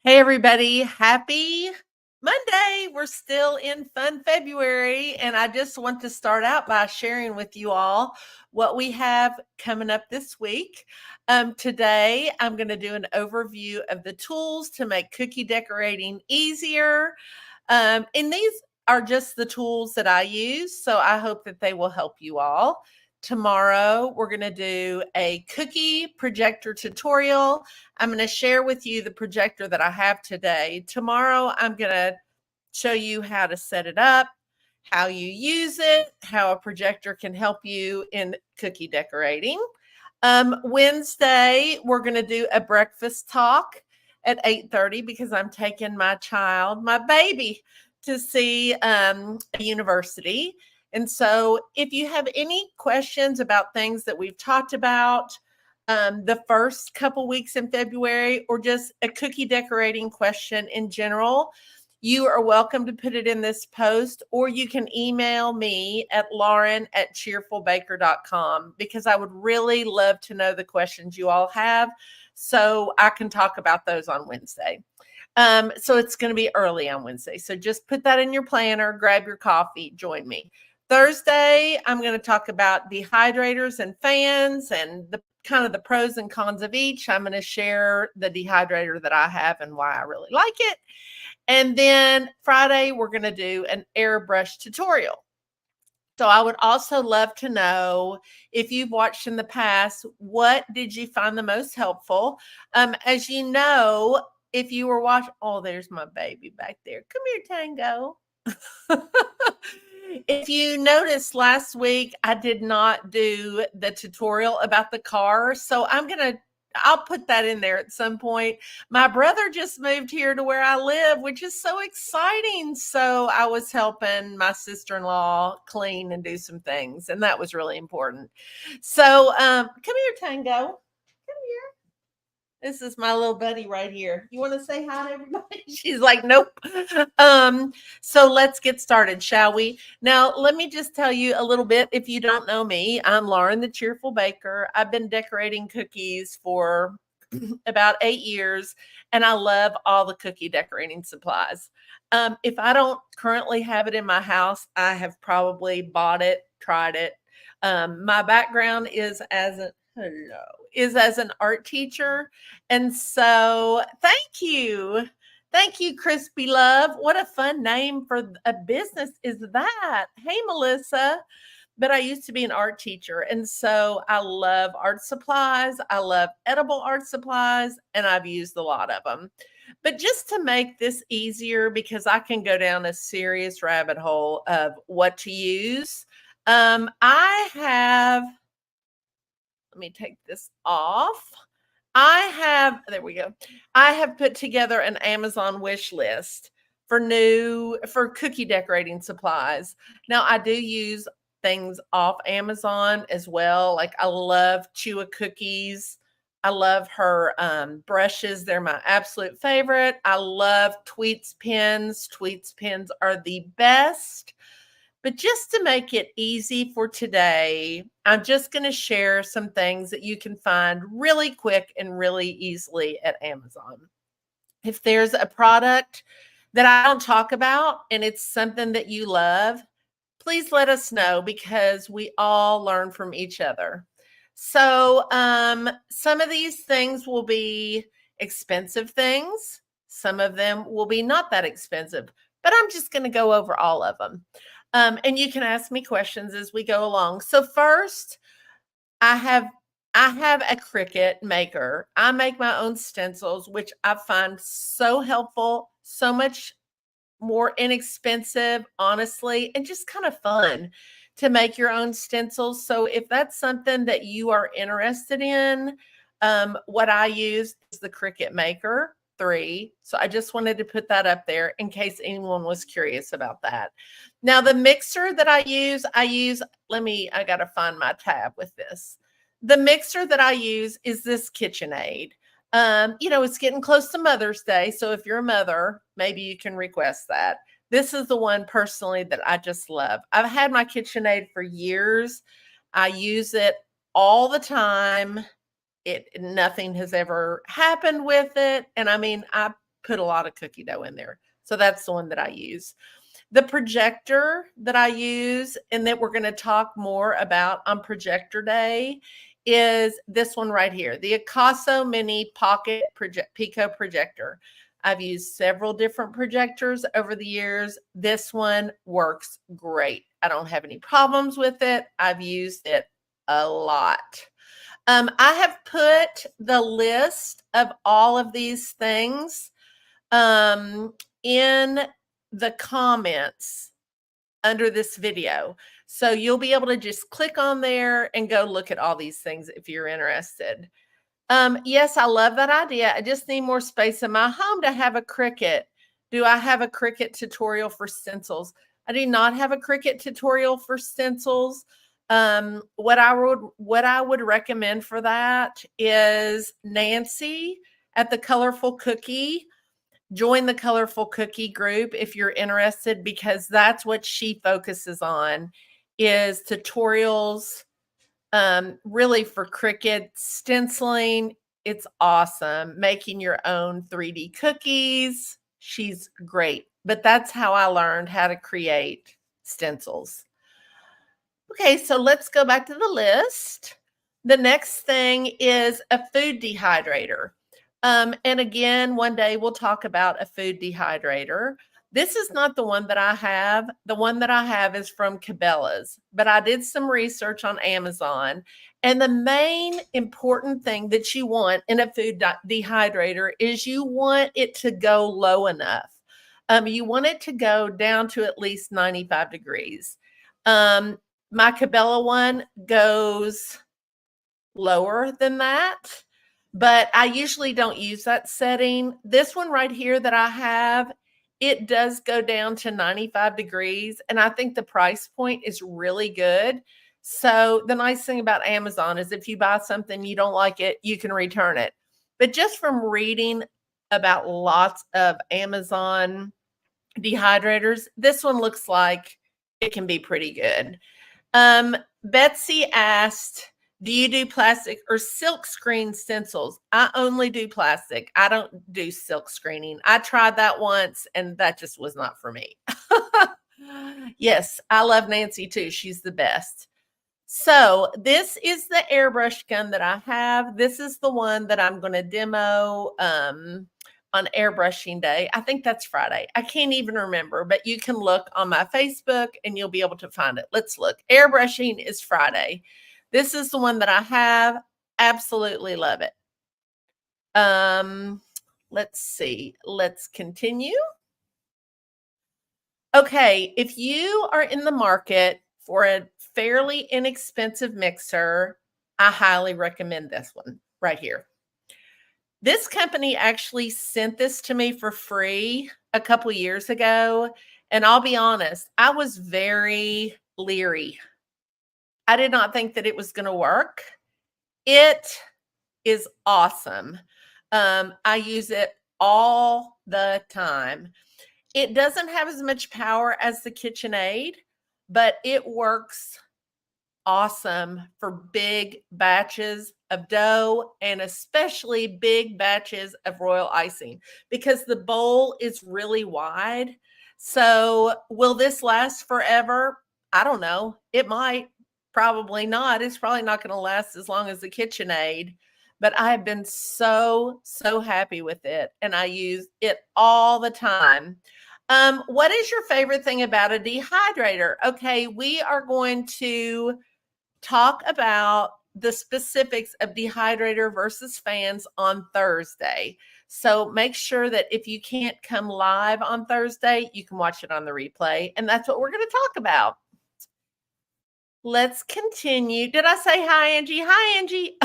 Hey, everybody. Happy Monday. We're still in fun February, and I just want to start out by sharing with you all what we have coming up this week. Today, I'm going to do an overview of the tools to make cookie decorating easier. And these are just the tools that I use, so I hope that they will help you all. Tomorrow, we're going to do a cookie projector tutorial. I'm going to share with you the projector that I have today. Tomorrow, I'm going to show you how to set it up, how you use it, how a projector can help you in cookie decorating. Wednesday, we're going to do a breakfast talk at 8:30 because I'm taking my child, my baby, to see a university. And so, if you have any questions about things that we've talked about the first couple weeks in February, or just a cookie decorating question in general, you are welcome to put it in this post, or you can email me at lauren@cheerfulbaker.com because I would really love to know the questions you all have so I can talk about those on Wednesday. So it's going to be early on Wednesday. So just put that in your planner, grab your coffee, join me. Thursday, I'm going to talk about dehydrators and fans and the kind of the pros and cons of each. I'm going to share the dehydrator that I have and why I really like it. And then Friday, we're going to do an airbrush tutorial. So I would also love to know, if you've watched in the past, what did you find the most helpful? As you know, if you were watching, oh, there's my baby back there. Come here, Tango. If you noticed last week, I did not do the tutorial about the car. So I'll put that in there at some point. My brother just moved here to where I live, which is so exciting. So I was helping my sister-in-law clean and do some things, and that was really important. So come here, Tango. Come here. This is my little buddy right here. You want to say hi to everybody? She's like, nope. So let's get started, shall we? Now, let me just tell you a little bit. If you don't know me, I'm Lauren, the Cheerful Baker. I've been decorating cookies for about 8 years, and I love all the cookie decorating supplies. If I don't currently have it in my house, I have probably bought it, tried it. My background is as an art teacher. And so thank you. Thank you, Crispy Love. What a fun name for a business is that? Hey, Melissa. But I used to be an art teacher. And so I love art supplies. I love edible art supplies, and I've used a lot of them. But just to make this easier, because I can go down a serious rabbit hole of what to use, I have, let me take this off. There we go. I have put together an Amazon wish list for cookie decorating supplies. Now, I do use things off Amazon as well. Like, I love Chewa cookies. I love her brushes. They're my absolute favorite. I love Tweets pens. Tweets pens are the best. But just to make it easy for today, I'm just going to share some things that you can find really quick and really easily at Amazon. If there's a product that I don't talk about and it's something that you love, please let us know because we all learn from each other. So some of these things will be expensive things. Some of them will be not that expensive, but I'm just going to go over all of them. And you can ask me questions as we go along. So first, I have a Cricut maker. I make my own stencils, which I find so helpful, so much more inexpensive, honestly, and just kind of fun to make your own stencils. So if that's something that you are interested in, what I use is the Cricut Maker 3. So I just wanted to put that up there in case anyone was curious about that. Now, the mixer that I use, I got to find my tab with this. The mixer that I use is this KitchenAid. It's getting close to Mother's Day. So if you're a mother, maybe you can request that. This is the one personally that I just love. I've had my KitchenAid for years. I use it all the time. Nothing has ever happened with it. And I mean, I put a lot of cookie dough in there. So that's the one that I use. The projector that I use, and that we're going to talk more about on projector day, is this one right here, the Acaso Mini Pocket Pico Projector. I've used several different projectors over the years. This one works great. I don't have any problems with it. I've used it a lot. I have put the list of all of these things in the comments under this video. So you'll be able to just click on there and go look at all these things if you're interested. Yes, I love that idea. I just need more space in my home to have a Cricut. Do I have a Cricut tutorial for stencils? I do not have a Cricut tutorial for stencils. What I would recommend for that is Nancy at the Colorful Cookie. Join the Colorful Cookie group if you're interested, because that's what she focuses on, is tutorials, really for Cricut stenciling. It's awesome. Making your own 3D cookies. She's great. But that's how I learned how to create stencils. Okay, so let's go back to the list. The next thing is a food dehydrator. And again, one day we'll talk about a food dehydrator. This is not the one that I have. The one that I have is from Cabela's, but I did some research on Amazon. And the main important thing that you want in a food dehydrator is you want it to go low enough. You want it to go down to at least 95 degrees. My Cabela one goes lower than that, but I usually don't use that setting. This one right here that I have, it does go down to 95 degrees, and I think the price point is really good. So the nice thing about Amazon is if you buy something, you don't like it, you can return it. But just from reading about lots of Amazon dehydrators, this one looks like it can be pretty good. Betsy asked, do you do plastic or silk screen stencils? I only do plastic. I don't do silk screening. I tried that once and that just was not for me. Yes, I love Nancy too. She's the best. So this is the airbrush gun that I have. This is the one that I'm going to demo on airbrushing day. I think that's Friday. I can't even remember, but you can look on my Facebook and you'll be able to find it. Let's look. Airbrushing is Friday. This is the one that I have. Absolutely love it. Let's see. Let's continue. Okay, if you are in the market for a fairly inexpensive mixer, I highly recommend this one right here. This company actually sent this to me for free a couple years ago. And I'll be honest, I was very leery. I did not think that it was going to work. It is awesome. I use it all the time. It doesn't have as much power as the KitchenAid, but it works awesome for big batches of dough and especially big batches of royal icing because the bowl is really wide. So will this last forever? I don't know. It might, probably not. It's probably not going to last as long as the KitchenAid, but I have been so happy with it and I use it all the time. What is your favorite thing about a dehydrator? Okay, we are going to talk about the specifics of dehydrator versus fans on Thursday. So make sure that if you can't come live on Thursday, you can watch it on the replay. And that's what we're going to talk about. Let's continue. Did I say hi, Angie? Hi, Angie.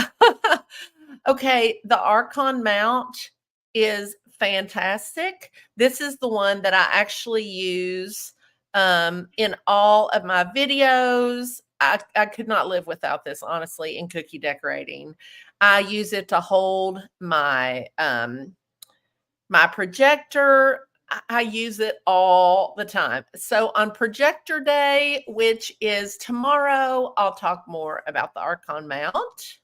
Okay, the Archon mount is fantastic. This is the one that I actually use in all of my videos. I could not live without this, honestly, in cookie decorating. I use it to hold my my projector. I use it all the time. So on projector day, which is tomorrow, I'll talk more about the Archon mount.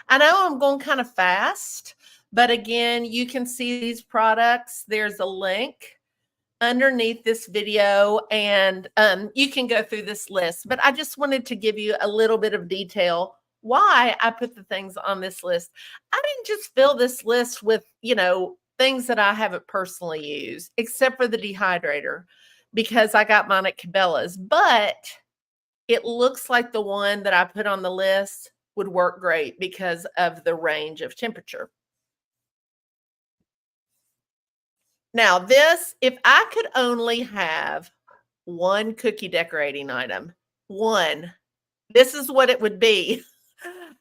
I know I'm going kind of fast, But again, you can see these products. There's a link underneath this video, and you can go through this list. But I just wanted to give you a little bit of detail why I put the things on this list. I didn't just fill this list with, things that I haven't personally used, except for the dehydrator, because I got mine at Cabela's. But it looks like the one that I put on the list would work great because of the range of temperature. Now, this, if I could only have one cookie decorating item, one, this is what it would be.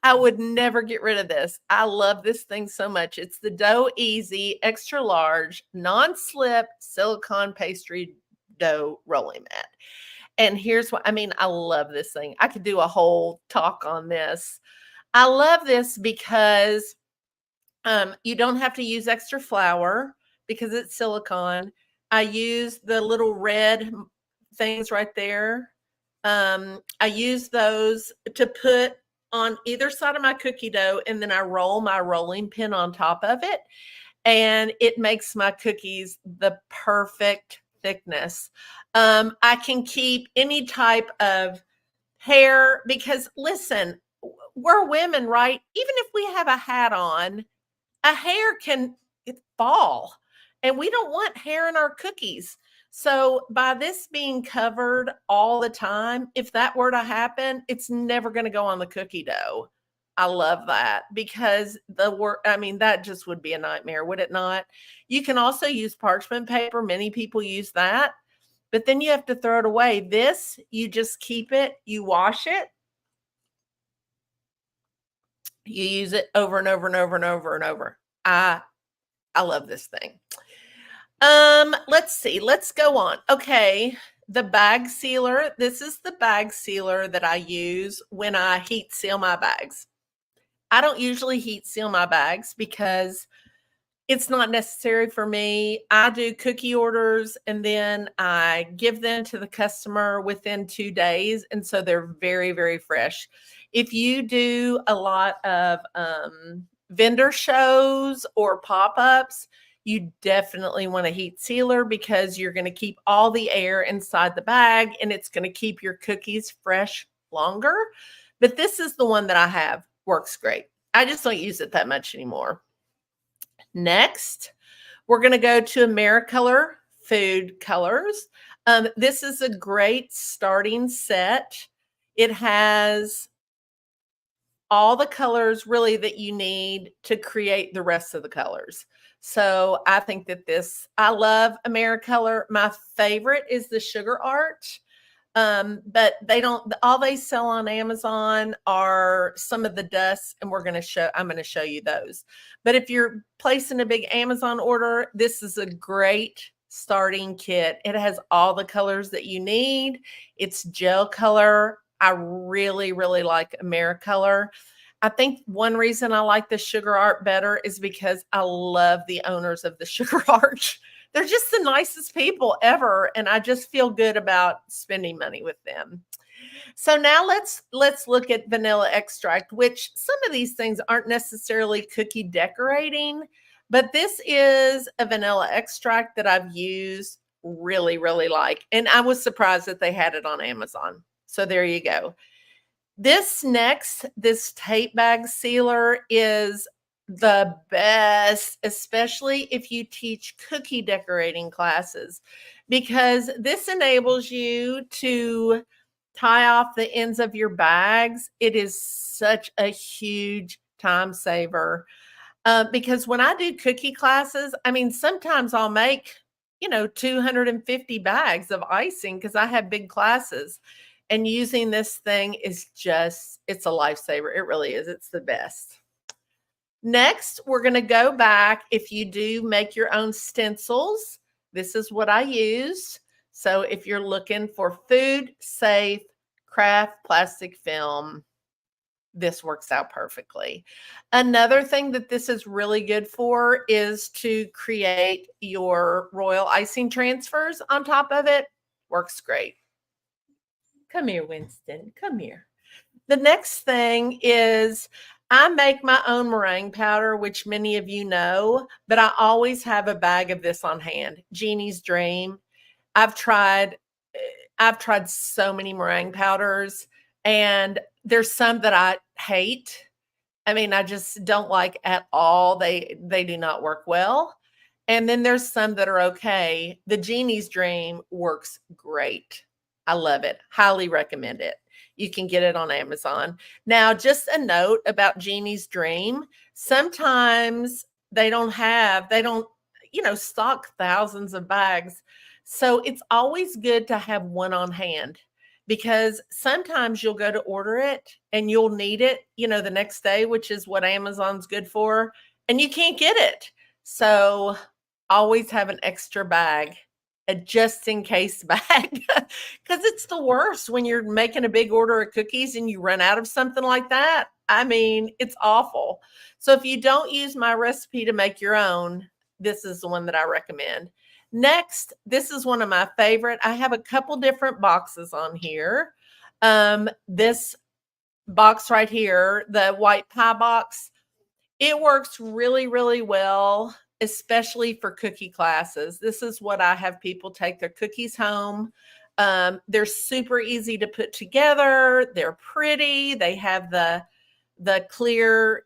I would never get rid of this. I love this thing so much. It's the Dough Easy Extra Large Non-Slip Silicone Pastry Dough Rolling Mat. And here's what I mean. I love this thing. I could do a whole talk on this. I love this because you don't have to use extra flour because it's silicone. I use the little red things right there. I use those to put on either side of my cookie dough, and then I roll my rolling pin on top of it, and it makes my cookies the perfect thickness. I can keep any type of hair because, listen, we're women, right? Even if we have a hat on, a hair can fall, and we don't want hair in our cookies. So by this being covered all the time, if that were to happen, it's never going to go on the cookie dough. I love that because that just would be a nightmare, would it not? You can also use parchment paper. Many people use that, but then you have to throw it away. This, you just keep it, you wash it, you use it over and over and over and over and over. I love this thing. Let's see. Let's go on. Okay, the bag sealer. This is the bag sealer that I use when I heat seal my bags. I don't usually heat seal my bags because it's not necessary for me. I do cookie orders and then I give them to the customer within 2 days. And so they're very, very fresh. If you do a lot of vendor shows or pop-ups, you definitely want a heat sealer because you're going to keep all the air inside the bag and it's going to keep your cookies fresh longer. But this is the one that I have. Works great. I just don't use it that much anymore. Next, we're going to go to AmeriColor Food Colors. This is a great starting set. It has all the colors really that you need to create the rest of the colors. So I think that I love AmeriColor. My favorite is the Sugar Art. But all they sell on Amazon are some of the dusts, and I'm going to show you those. But if you're placing a big Amazon order, this is a great starting kit. It has all the colors that you need. It's gel color. I really, really like AmeriColor. I think one reason I like the Sugar Art better is because I love the owners of the Sugar Art. They're just the nicest people ever, and I just feel good about spending money with them. So now let's look at vanilla extract, which some of these things aren't necessarily cookie decorating, but this is a vanilla extract that I've used, really, really like, and I was surprised that they had it on Amazon. So there you go. This tape bag sealer is the best, especially if you teach cookie decorating classes, because this enables you to tie off the ends of your bags. It is such a huge time saver. Because when I do cookie classes, sometimes I'll make, 250 bags of icing because I have big classes. And using this thing is it's a lifesaver. It really is. It's the best. Next, we're going to go back. If you do make your own stencils, this is what I use. So if you're looking for food safe craft plastic film, this works out perfectly. Another thing that this is really good for is to create your royal icing transfers on top of it. Works great. Come here, Winston. Come here. The next thing is I make my own meringue powder, which many of you know, but I always have a bag of this on hand. Jeannie's Dream. I've tried eh, I've tried so many meringue powders, and there's some that I hate. I mean, I just don't like at all. They do not work well. And then there's some that are okay. The Genie's Dream works great. I love it. Highly recommend it. You can get it on Amazon. Now, just a note about Genie's Dream. Sometimes they don't, stock thousands of bags. So it's always good to have one on hand because sometimes you'll go to order it and you'll need it, the next day, which is what Amazon's good for, and you can't get it. So always have an extra bag, a just in case bag, because it's the worst when you're making a big order of cookies and you run out of something like that. I mean, it's awful. So if you don't use my recipe to make your own, this is the one that I recommend. Next, this is one of my favorite. I have a couple different boxes on here. This box right here, the white pie box, it works really, really well, especially for cookie classes. This is what I have people take their cookies home. They're super easy to put together. They're pretty. They have the clear,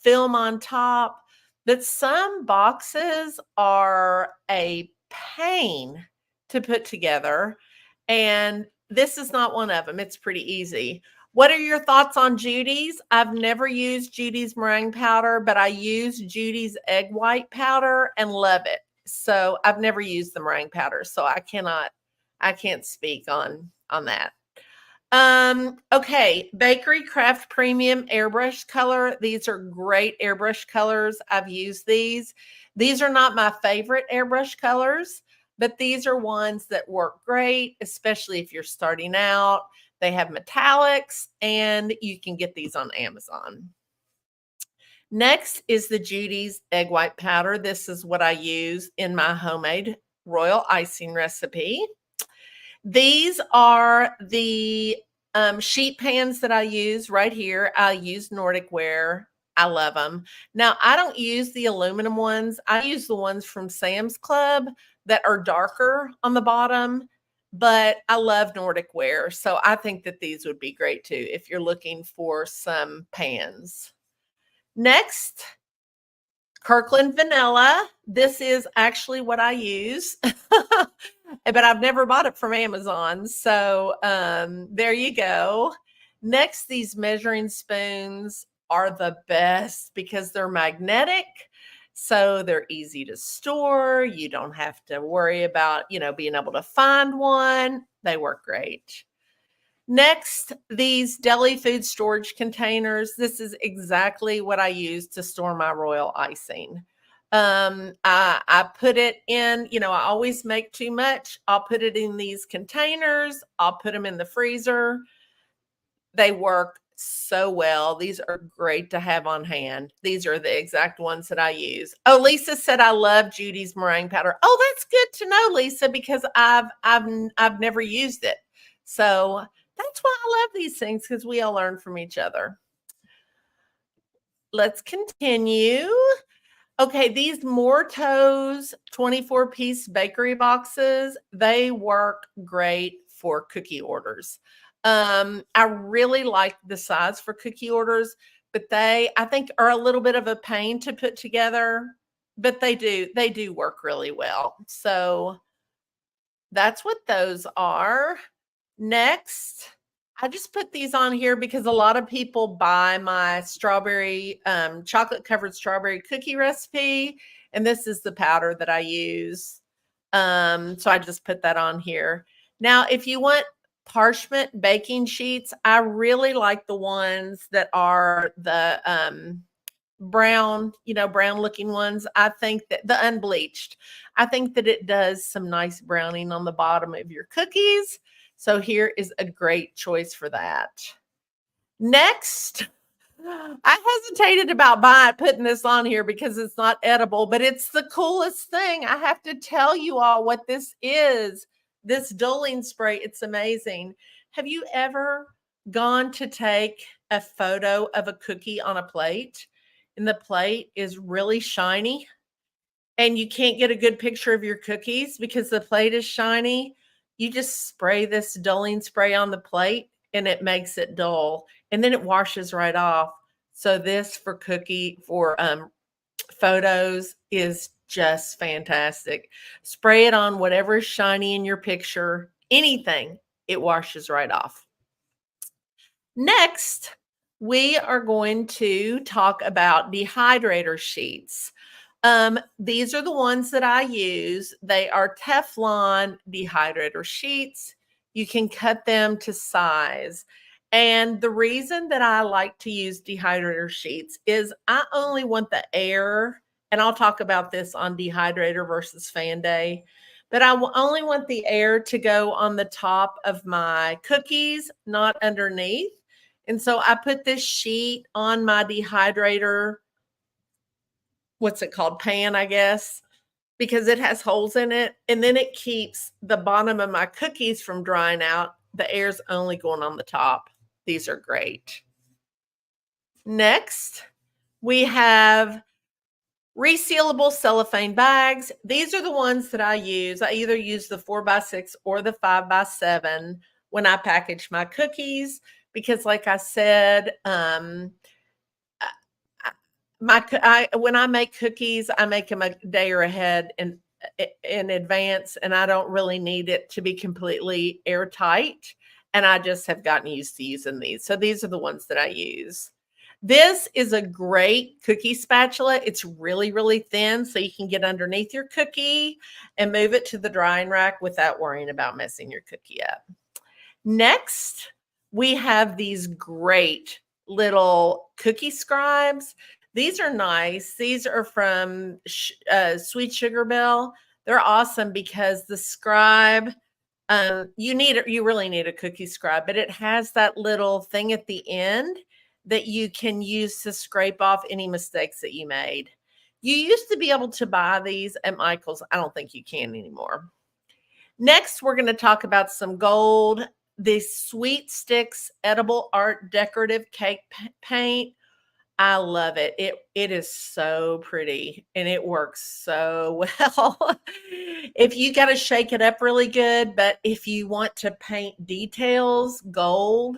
film on top. But some boxes are a pain to put together, and this is not one of them. It's pretty easy. What are your thoughts on Judy's? I've never used Judy's meringue powder, but I use Judy's egg white powder and love it. So I've never used the meringue powder, so I can't speak on that. Okay, Bakery Craft Premium Airbrush Color. These are great airbrush colors. I've used these. These are not my favorite airbrush colors, but these are ones that work great, especially if you're starting out. They have metallics, and you can get these on Amazon. Next is the Judy's Egg White Powder. This is what I use in my homemade royal icing recipe. These are the sheet pans that I use right here. I use Nordic Ware. I love them. Now, I don't use the aluminum ones. I use the ones from Sam's Club that are darker on the bottom, but I love Nordic Ware. So I think that these would be great too if you're looking for some pans. Next, Kirkland Vanilla. This is actually what I use, but I've never bought it from Amazon. So there you go. Next, these measuring spoons are the best because they're magnetic. So they're easy to store. You don't have to worry about, being able to find one. They work great. Next, these deli food storage containers. This is exactly what I use to store my royal icing. I put it in, I always make too much. I'll put it in these containers. I'll put them in the freezer. They work so well. These are great to have on hand. These are the exact ones that I use. Oh, Lisa said I love Judy's meringue powder. Oh, that's good to know, Lisa, because I've never used it. So that's why I love these things, because we all learn from each other. Let's continue. Okay, these Mortos 24-piece bakery boxes, they work great for cookie orders. I really like the size for cookie orders, but they, I think, are a little bit of a pain to put together, but they do work really well. So that's what those are. Next, I just put these on here because a lot of people buy my strawberry, chocolate covered strawberry cookie recipe. And this is the powder that I use. So I just put that on here. Now, if you want parchment baking sheets, I really like the ones that are the brown, brown looking ones. I think that the unbleached, I think that it does some nice browning on the bottom of your cookies. So here is a great choice for that. Next, I hesitated about putting this on here because it's not edible, but it's the coolest thing. I have to tell you all what this is. This dulling spray, it's amazing. Have you ever gone to take a photo of a cookie on a plate, and the plate is really shiny, and you can't get a good picture of your cookies because the plate is shiny, you just spray this dulling spray on the plate and it makes it dull, and then it washes right off. So this for photos is just fantastic. Spray it on whatever is shiny in your picture, anything, it washes right off. Next, we are going to talk about dehydrator sheets. These are the ones that I use. They are Teflon dehydrator sheets. You can cut them to size. And the reason that I like to use dehydrator sheets is I only want the air, and I'll talk about this on dehydrator versus fan day, but only want the air to go on the top of my cookies, not underneath. And so I put this sheet on my dehydrator, what's it called? Pan, I guess, because it has holes in it. And then it keeps the bottom of my cookies from drying out. The air's only going on the top. These are great. Next, we have resealable cellophane bags. These are the ones that I use. I either use the 4x6 or the 5x7 when I package my cookies because, like I said, when I make cookies, I make them a day or ahead in advance, and I don't really need it to be completely airtight. And I just have gotten used to using these. So these are the ones that I use. This is a great cookie spatula. It's really, really thin, so you can get underneath your cookie and move it to the drying rack without worrying about messing your cookie up. Next, we have these great little cookie scribes. These are nice. These are from Sweet Sugar Bell. They're awesome because the scribe, you really need a cookie scribe, but it has that little thing at the end that you can use to scrape off any mistakes that you made. You used to be able to buy these at Michael's. I don't think you can anymore. Next, we're going to talk about some gold. The Sweet Sticks Edible Art Decorative Cake Paint. I love it. It is so pretty and it works so well. If you got to shake it up really good, but if you want to paint details gold,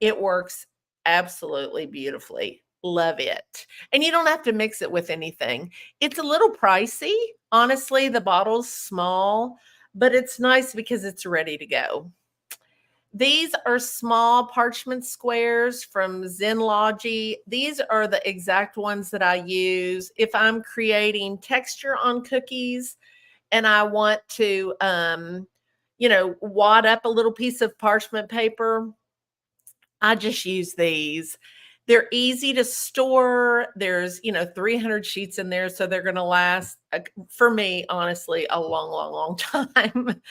it works absolutely beautifully. Love it. And you don't have to mix it with anything. It's a little pricey. Honestly, the bottle's small, but it's nice because it's ready to go. These are small parchment squares from Zenlogy. These are the exact ones that I use if I'm creating texture on cookies and I want to, wad up a little piece of parchment paper. I just use these. They're easy to store. There's, 300 sheets in there, so they're going to last, for me, honestly, a long, long, long time.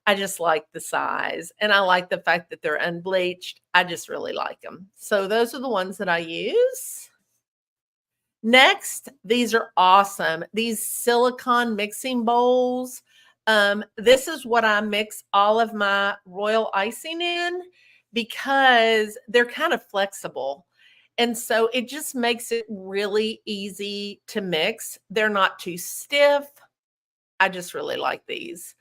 I just like the size, and I like the fact that they're unbleached. I just really like them. So those are the ones that I use. Next, these are awesome. These silicone mixing bowls. This is what I mix all of my royal icing in because they're kind of flexible. And so it just makes it really easy to mix. They're not too stiff. I just really like these.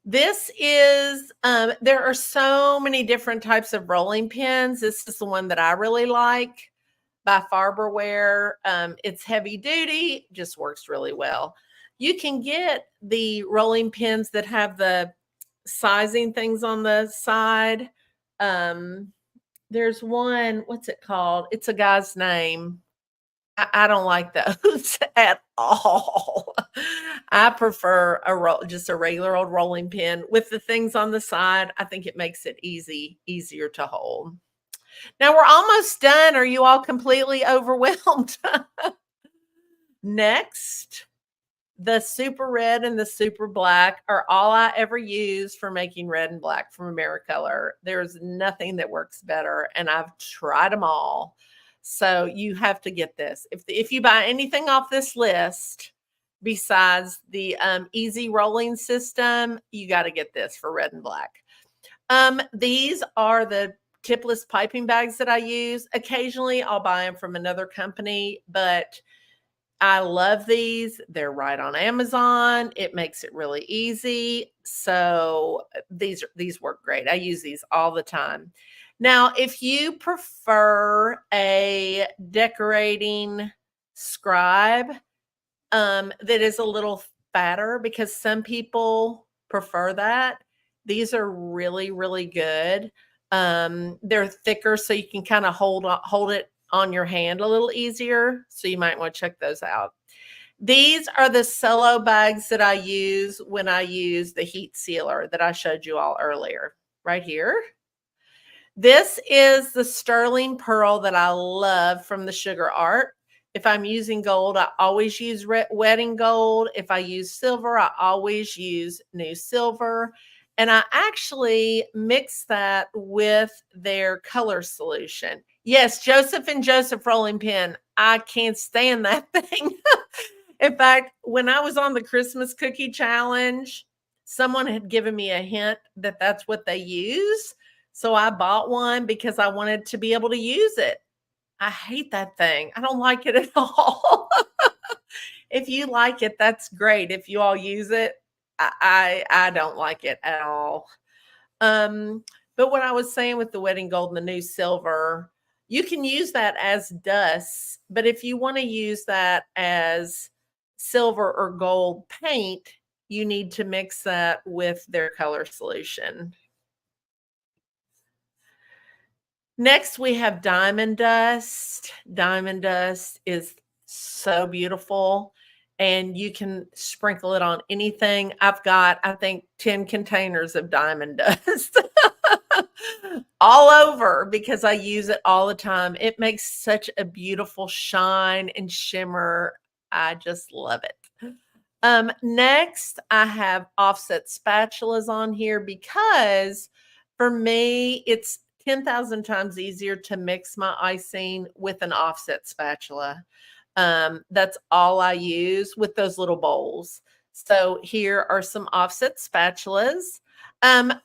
This is, there are so many different types of rolling pins. This is the one that I really like by Farberware. It's heavy duty, just works really well. You can get the rolling pins that have the sizing things on the side. There's one, what's it called? It's a guy's name. I don't like those at all. I prefer just a regular old rolling pin with the things on the side. I think it makes it easier to hold. Now we're almost done. Are you all completely overwhelmed? Next, the super red and the super black are all I ever use for making red and black from Americolor. There's nothing that works better, and I've tried them all. So you have to get this. If you buy anything off this list besides the easy rolling system, you got to get this for red and black. These are the tipless piping bags that I use. Occasionally, I'll buy them from another company, but I love these. They're right on Amazon. It makes it really easy. So these work great. I use these all the time. Now, if you prefer a decorating scribe that is a little fatter, because some people prefer that, these are really, really good. They're thicker, so you can kind of hold it on your hand a little easier. So you might want to check those out. These are the solo bags that I use when I use the heat sealer that I showed you all earlier, right here. This is the sterling pearl that I love from the Sugar Art. If I'm using gold, I always use wedding gold. If I use silver, I always use new silver. And I actually mix that with their color solution. Yes, Joseph and Joseph rolling pin. I can't stand that thing. In fact, when I was on the Christmas cookie challenge, someone had given me a hint that that's what they use. So I bought one because I wanted to be able to use it. I hate that thing. I don't like it at all. If you like it, that's great. If you all use it, I don't like it at all. Um, but what I was saying with the wedding gold and the new silver, you can use that as dust. But if you want to use that as silver or gold paint, you need to mix that with their color solution. Next, we have diamond dust. Diamond dust is so beautiful, and you can sprinkle it on anything. I've got, I think, 10 containers of diamond dust all over because I use it all the time. It makes such a beautiful shine and shimmer. I just love it. Next, I have offset spatulas on here because for me, it's 10,000 times easier to mix my icing with an offset spatula. That's all I use with those little bowls. So here are some offset spatulas.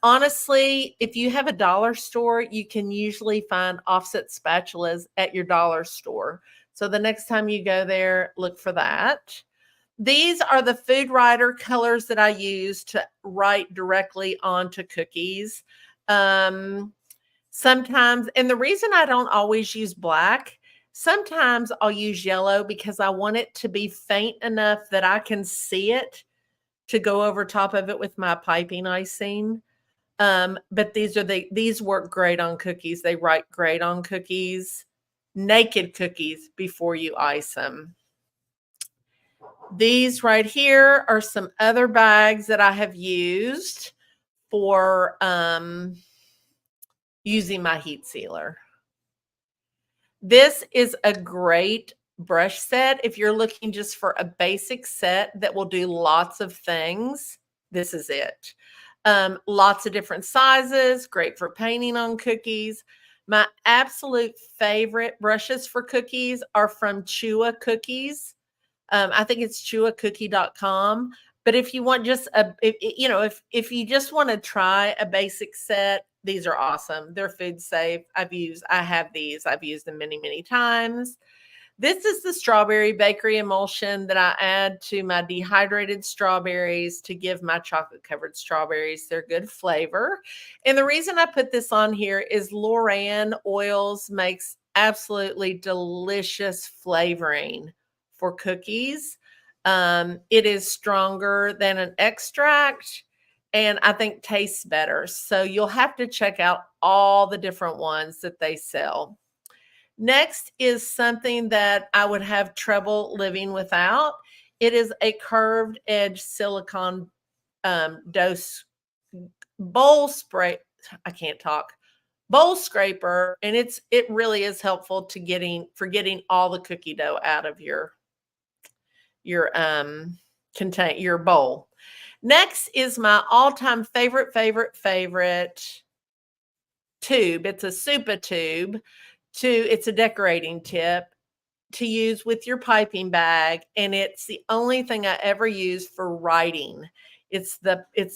Honestly, if you have a dollar store, you can usually find offset spatulas at your dollar store. So the next time you go there, look for that. These are the Food Writer colors that I use to write directly onto cookies. Sometimes, and the reason I don't always use black, sometimes I'll use yellow because I want it to be faint enough that I can see it to go over top of it with my piping icing. But these work great on cookies. They write great on cookies, naked cookies before you ice them. These right here are some other bags that I have used for using my heat sealer. This is a great brush set. If you're looking just for a basic set that will do lots of things, this is it. Lots of different sizes, great for painting on cookies. My absolute favorite brushes for cookies are from Chua Cookies. I think it's chewacookie.com. But if you want just if you just want to try a basic set, these are awesome. They're food safe. I have these. I've used them many, many times. This is the strawberry bakery emulsion that I add to my dehydrated strawberries to give my chocolate covered strawberries their good flavor. And the reason I put this on here is Loran Oils makes absolutely delicious flavoring for cookies. It is stronger than an extract and I think tastes better. So you'll have to check out all the different ones that they sell. Next is something that I would have trouble living without. It is a curved edge silicone dose bowl spray. I can't talk. Bowl scraper, and it really is helpful to getting all the cookie dough out of your your bowl. Next is my all-time favorite tube. It's a Supa tube. It's a decorating tip to use with your piping bag, and it's the only thing I ever use for writing. It's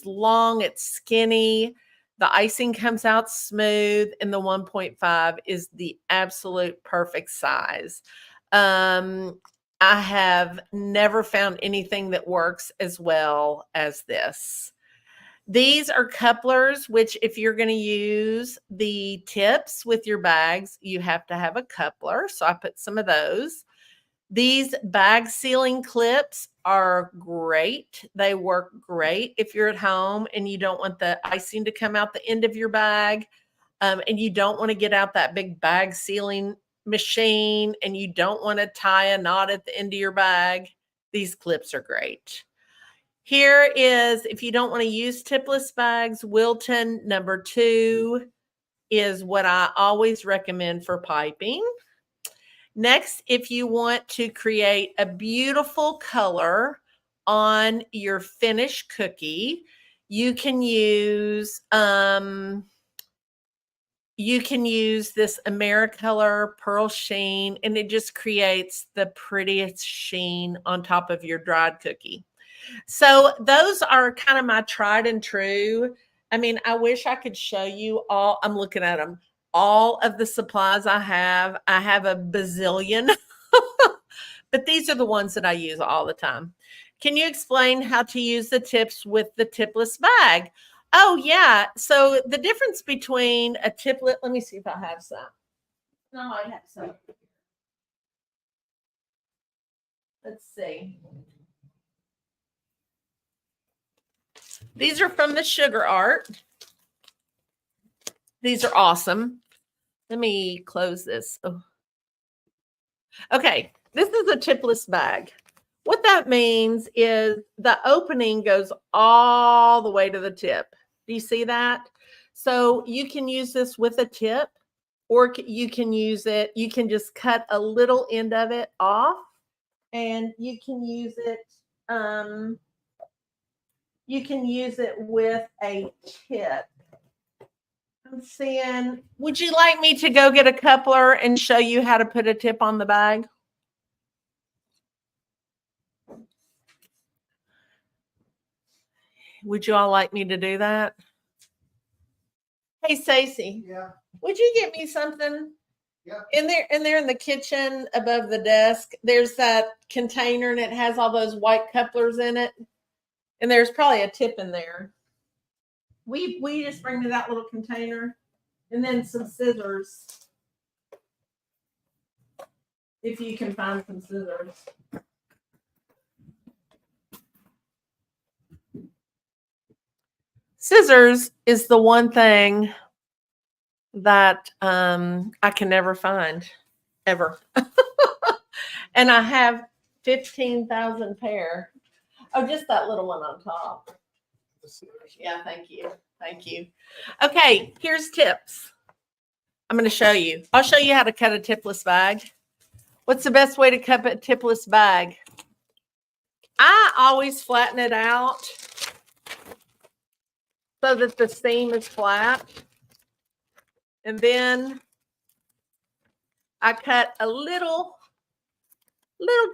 long, it's skinny. The icing comes out smooth, and the 1.5 is the absolute perfect size. I have never found anything that works as well as this. These are couplers, which if you're going to use the tips with your bags, you have to have a coupler. So I put some of those. These bag sealing clips are great. They work great if you're at home and you don't want the icing to come out the end of your bag, and you don't want to get out that big bag sealing machine, and you don't want to tie a knot at the end of your bag. These clips are great. Here is, if you don't want to use tipless bags, Wilton #2 is what I always recommend for piping. Next, if you want to create a beautiful color on your finished cookie, you can use this Americolor Pearl Sheen, and it just creates the prettiest sheen on top of your dried cookie. So those are kind of my tried and true. I mean, I wish I could show you all. I'm looking at them. All of the supplies I have a bazillion, but these are the ones that I use all the time. Can you explain how to use the tips with the tipless bag? Oh, yeah. So the difference between a tiplet, let me see if I have some. No, I have some. Let's see. These are from the Sugar Art. These are awesome. Let me close this. Oh. Okay, this is a tipless bag. What that means is the opening goes all the way to the tip. Do you see that? So you can use this with a tip, or you can use it, you can just cut a little end of it off, and you can use it with a tip. I'm seeing, would you like me to go get a coupler and show you how to put a tip on the bag? Would you all like me to do that? Hey, Stacey. Yeah. Would you get me something? Yeah. In there in the kitchen above the desk, there's that container and it has all those white couplers in it. And there's probably a tip in there. We just bring me that little container and then some scissors. If you can find some scissors. Scissors is the one thing that I can never find, ever. And I have 15,000 pair. Oh, just that little one on top. Yeah, thank you. Thank you. Okay, here's tips. I'm going to show you. I'll show you how to cut a tipless bag. What's the best way to cut a tipless bag? I always flatten it out so that the seam is flat. And then I cut a little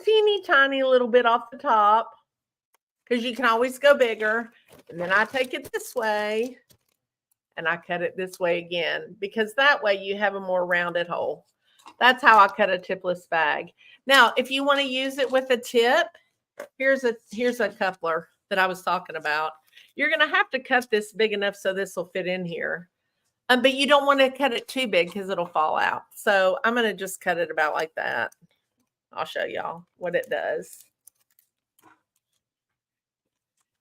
teeny tiny little bit off the top, because you can always go bigger. And then I take it this way and I cut it this way again, because that way you have a more rounded hole. That's how I cut a tipless bag. Now, if you want to use it with a tip, here's a coupler that I was talking about. You're going to have to cut this big enough so this will fit in here. But you don't want to cut it too big because it'll fall out. So I'm going to just cut it about like that. I'll show y'all what it does.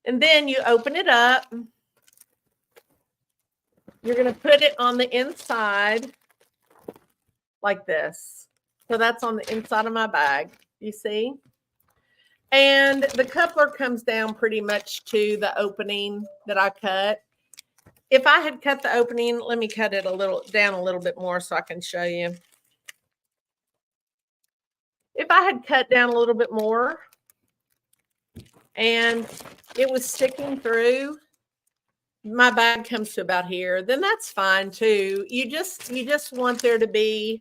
And then you open it up. You're going to put it on the inside like this. So that's on the inside of my bag, you see? And the coupler comes down pretty much to the opening that I cut. If I had cut the opening, let me cut it down a little bit more so I can show you. If I had cut down a little bit more and it was sticking through, my bag comes to about here, then that's fine too. You just want there to be,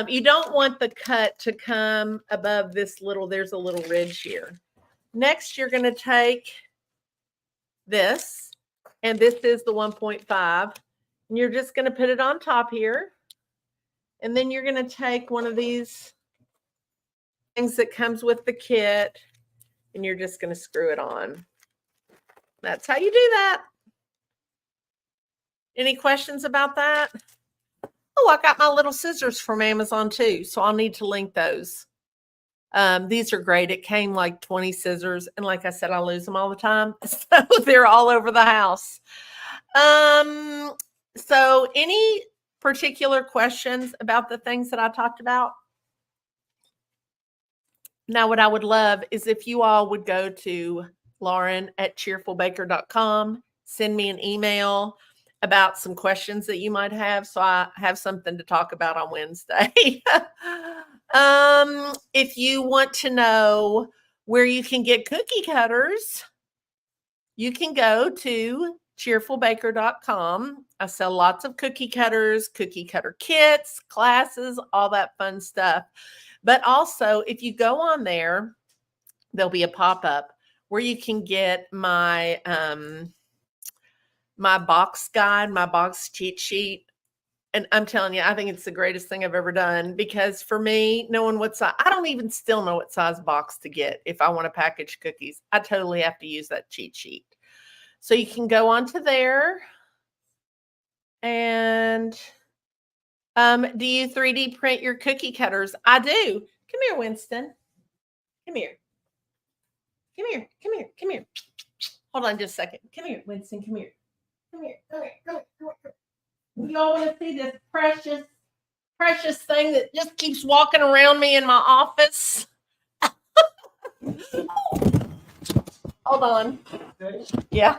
you don't want the cut to come above this little, there's a little ridge here. Next, you're going to take this And this is the 1.5. And you're just going to put it on top here. And then you're going to take one of these things that comes with the kit, and you're just going to screw it on. That's how you do that. Any questions about that? Oh, I got my little scissors from Amazon too, so I'll need to link those. These are great. It came like 20 scissors, and like I said, I lose them all the time, so they're all over the house. So any particular questions about the things that I talked about? Now, what I would love is if you all would go to lauren@cheerfulbaker.com, send me an email about some questions that you might have, so I have something to talk about on Wednesday. If you want to know where you can get cookie cutters, you can go to cheerfulbaker.com. I sell lots of cookie cutters, cookie cutter kits, classes, all that fun stuff. But also, if you go on there, there'll be a pop-up where you can get my my box guide, my box cheat sheet. And I'm telling you, I think it's the greatest thing I've ever done, because for me, knowing what size, I don't even still know what size box to get if I want to package cookies. I totally have to use that cheat sheet. So you can go onto there. And do you 3D print your cookie cutters? I do. Come here, Winston. Come here. Come here. Come here. Come here. Hold on just a second. Come here, Winston. Come here. Come here. Come here. Come here. Come here. You all want to see this precious, precious thing that just keeps walking around me in my office? Hold on. Yeah.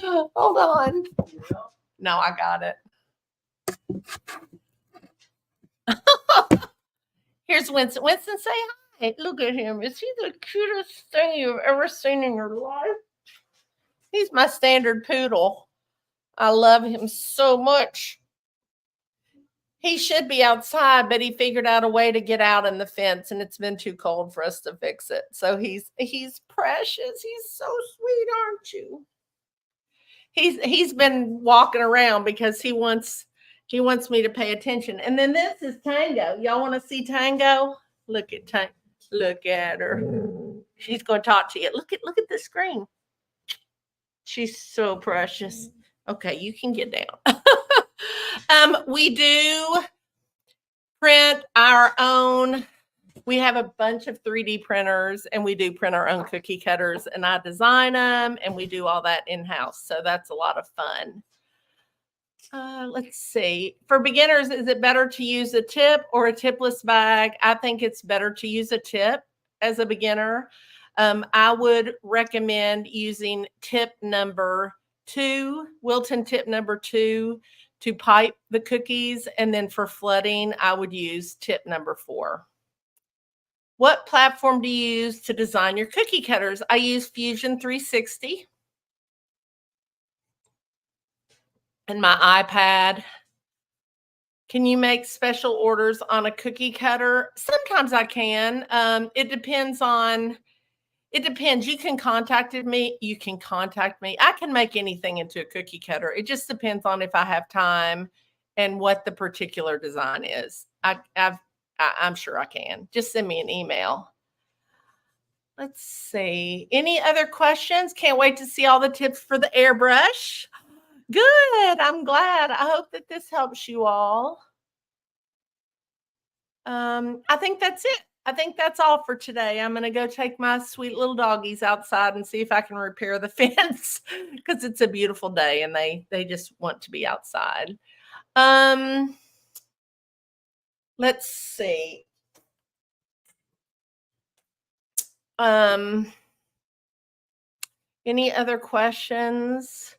Hold on. No, I got it. Here's Winston. Winston, say hi. Look at him. Is he the cutest thing you've ever seen in your life? He's my standard poodle. I love him so much. He should be outside, but he figured out a way to get out in the fence, and it's been too cold for us to fix it. So he's precious. He's so sweet, aren't you? He's been walking around because he wants me to pay attention. And then this is Tango. Y'all want to see Tango? Look at Tango. Look at her. She's going to talk to you. Look at the screen. She's so precious. Okay, you can get down. We do print our own. We have a bunch of 3D printers, and we do print our own cookie cutters, and I design them, and we do all that in-house. So that's a lot of fun. Let's see. For beginners, is it better to use a tip or a tipless bag? I think it's better to use a tip as a beginner. I would recommend using tip number 2, Wilton tip number 2, to pipe the cookies. And then for flooding, I would use tip number 4. What platform do you use to design your cookie cutters? I use Fusion 360 and my iPad. Can you make special orders on a cookie cutter? Sometimes I can. It depends. You can contact me. I can make anything into a cookie cutter. It just depends on if I have time and what the particular design is. I'm sure I can. Just send me an email. Let's see. Any other questions? Can't wait to see all the tips for the airbrush. Good. I'm glad. I hope that this helps you all. I think that's it. I think that's all for today. I'm going to go take my sweet little doggies outside and see if I can repair the fence, because it's a beautiful day and they just want to be outside. Let's see. Any other questions?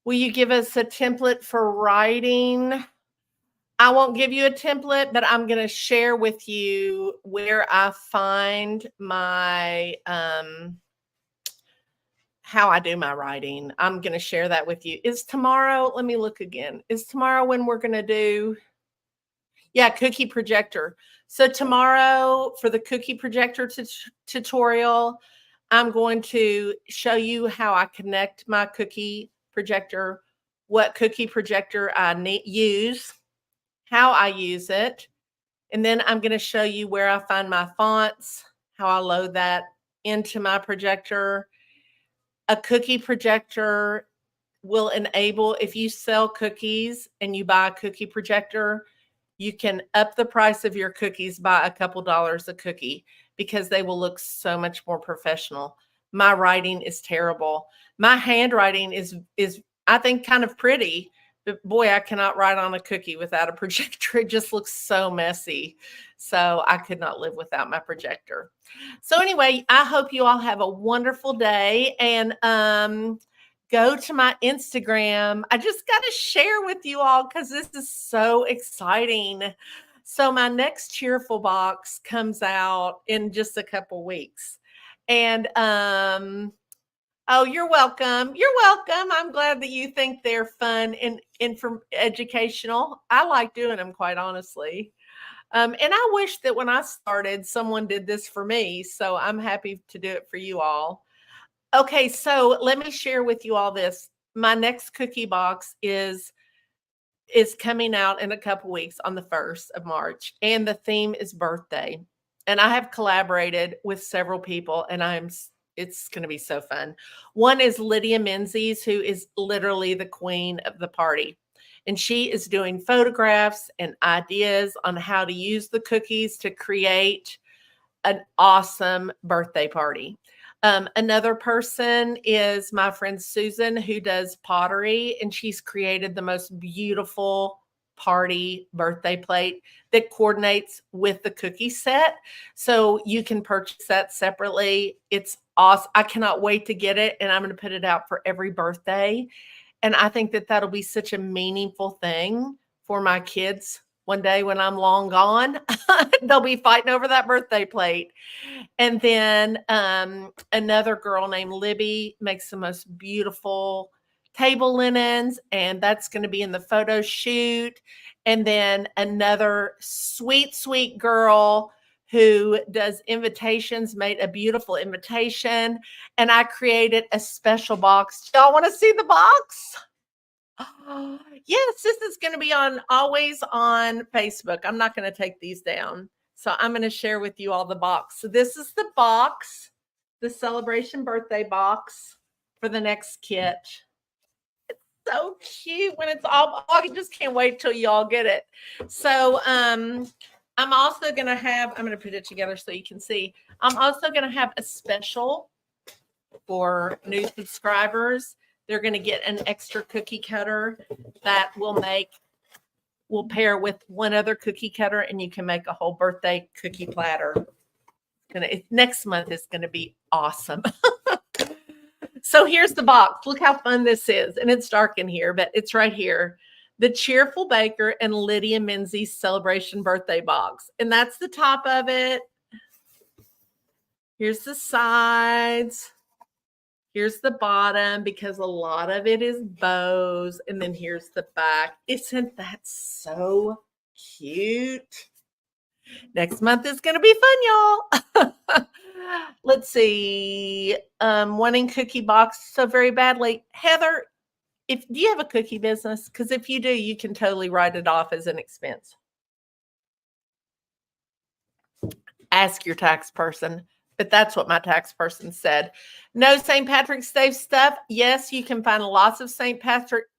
Will you give us a template for writing? I won't give you a template, but I'm going to share with you where I find my, how I do my writing. I'm going to share that with you. Is tomorrow, let me look again. Is tomorrow when we're going to do, yeah, cookie projector. So tomorrow for the cookie projector tutorial, I'm going to show you how I connect my cookie projector, what cookie projector I use, how I use it, and then I'm going to show you where I find my fonts, how I load that into my projector. A cookie projector will enable, if you sell cookies and you buy a cookie projector, you can up the price of your cookies by a couple dollars a cookie because they will look so much more professional. My writing is terrible. My handwriting is I think kind of pretty, but boy, I cannot write on a cookie without a projector. It just looks so messy. So I could not live without my projector. So anyway, I hope you all have a wonderful day, and go to my Instagram. I just got to share with you all because this is so exciting. So my next cheerful box comes out in just a couple weeks. And oh, you're welcome. You're welcome. I'm glad that you think they're fun and educational. I like doing them, quite honestly. And I wish that when I started, someone did this for me. So I'm happy to do it for you all. Okay, so let me share with you all this. My next cookie box is coming out in a couple weeks on the 1st of March, and the theme is birthday. And I have collaborated with several people, and it's going to be so fun. One is Lydia Menzies, who is literally the queen of the party. And she is doing photographs and ideas on how to use the cookies to create an awesome birthday party. Another person is my friend Susan, who does pottery, and she's created the most beautiful party birthday plate that coordinates with the cookie set. So you can purchase that separately. It's awesome. I cannot wait to get it, and I'm going to put it out for every birthday. And I think that that'll be such a meaningful thing for my kids one day when I'm long gone. They'll be fighting over that birthday plate. And then another girl named Libby makes the most beautiful table linens, and that's going to be in the photo shoot. And then another sweet, sweet girl who does invitations made a beautiful invitation, and I created a special box. Y'all want to see the box? Yes, this is going to be always on Facebook. I'm not going to take these down. So I'm going to share with you all the box. So this is the box, the celebration birthday box for the next kit. It's so cute when it's all, I just can't wait till you all get it. So I'm also going to have, I'm going to put it together so you can see. I'm also going to have a special for new subscribers. They're going to get an extra cookie cutter that will pair with one other cookie cutter, and you can make a whole birthday cookie platter. Next month is going to be awesome. So here's the box. Look how fun this is. And it's dark in here, but it's right here. The Cheerful Baker and Lydia Menzies Celebration Birthday Box. And that's the top of it. Here's the sides. Here's the bottom, because a lot of it is bows. And then here's the back. Isn't that so cute? Next month is going to be fun, y'all. Let's see. Wanting cookie box so very badly. Heather, do you have a cookie business? Because if you do, you can totally write it off as an expense. Ask your tax person. But that's what my tax person said. No St. Patrick's Day stuff. Yes, you can find lots of St. Patrick's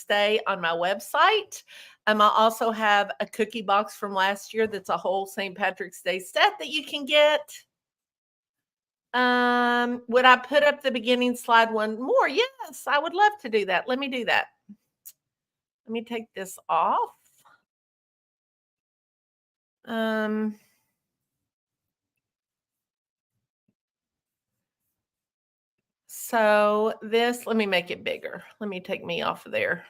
Day on my website. I also have a cookie box from last year that's a whole St. Patrick's Day set that you can get. Would I put up the beginning slide one more? Yes, I would love to do that. Let me do that. Let me take this off. So this, let me make it bigger. Let me take me off of there.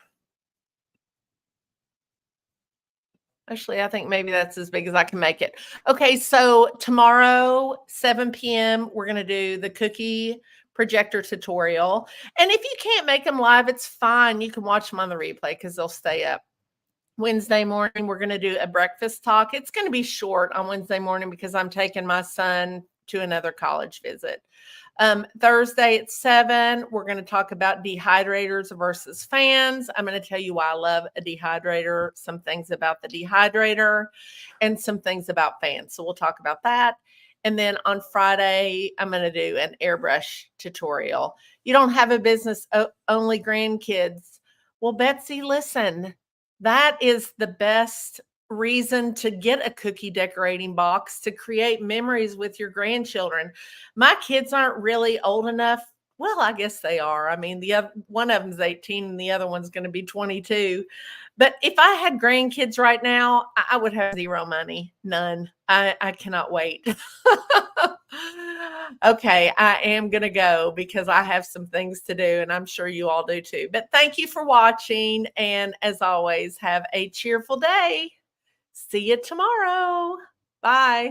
Actually, I think maybe that's as big as I can make it. Okay, so tomorrow, 7 p.m., we're going to do the cookie projector tutorial. And if you can't make them live, it's fine. You can watch them on the replay because they'll stay up. Wednesday morning, we're going to do a breakfast talk. It's going to be short on Wednesday morning because I'm taking my son to another college visit. Thursday at 7, we're going to talk about dehydrators versus fans. I'm going to tell you why I love a dehydrator, some things about the dehydrator, and some things about fans. So we'll talk about that. And then on Friday, I'm going to do an airbrush tutorial. You don't have a business, only grandkids. Well, Betsy, listen, that is the best reason to get a cookie decorating box to create memories with your grandchildren. My kids aren't really old enough. Well, I guess they are. I mean, one of them's 18 and the other one's going to be 22. But if I had grandkids right now, I would have zero money, none. I cannot wait. Okay, I am going to go because I have some things to do, and I'm sure you all do too. But thank you for watching. And as always, have a cheerful day. See you tomorrow. Bye.